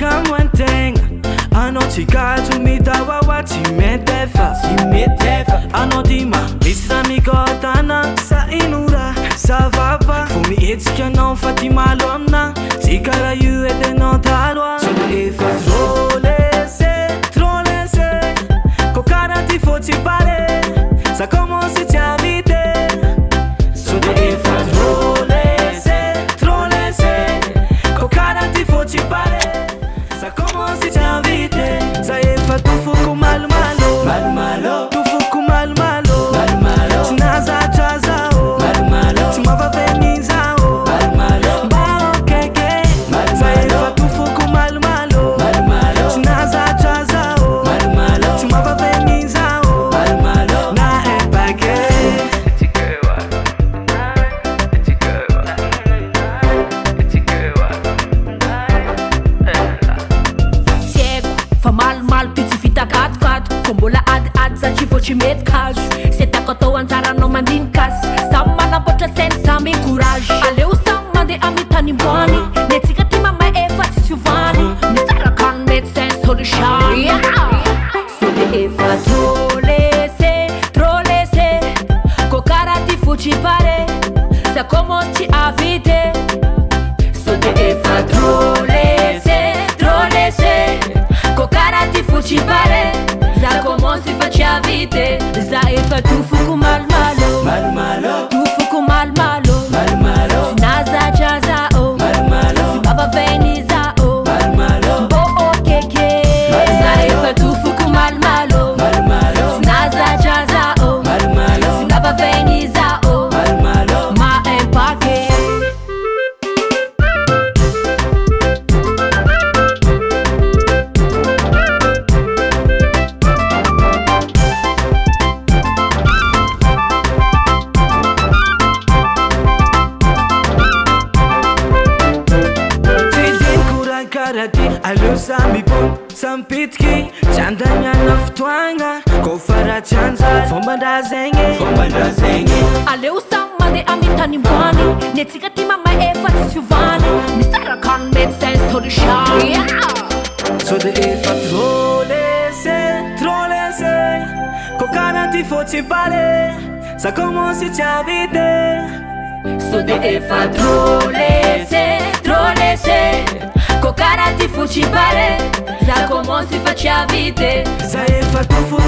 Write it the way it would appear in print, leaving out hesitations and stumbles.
kamo antegna. Anao tsy gajo mitawawa tsy metefa anao dima misy raha mikotana sa inora sa vava fo mihetsika anao fa ty malo amina tsy karaha io etenao taloha sode efa trop laissé ko karaha ty fô tsy pare ça commence tsy avite sode efa trop laissé ko karaha ty fô tsy pare ça commence tsy avite za efa tofoko malomalo tofoko malomalo tsy nazatra zao tsy mavaveny zao mba okeke za efa tofoko malomalo tsy nazatra zao tsy mavaveny zao na epake fa malomalo ty tsy vita katokato ko mbola adiady za tsy vao tsy mety kazo se tako atao anjaranao mandinikasy samy manamboatra sainy samy courage aleo samy mandeha amy tany mboany netsika ty mamay efa tsy siovany misaraka ny médecin solution sode efa trop laissé ko karaha ty fo tsy pare ça commence tsy avite sode efa trop laissé ko karaha ty fo tsy pare za commence fa tsy avite za efa tofoko malomalo tofoko malomalo tsy nazatra zao tsy mavaveny zao mbo okeke za efa tofoko malomalo tsy nazatra zao tsy mavaveny zao ma empake aleo samy bon sampitiky tsy andaniana fotoagna ko fara tsy anjary fomban-draha zegny aleo samy mandeha amy tany mboany netsika ty mamay efa tsy siovany misaraka ny médecin solution sode efa trop laissé ko karaha ty fô tsy pare ça commence tsy avite sode efa trop laissé ko karaha ty fo tsy pare za commence fa tsy avite za efa tofo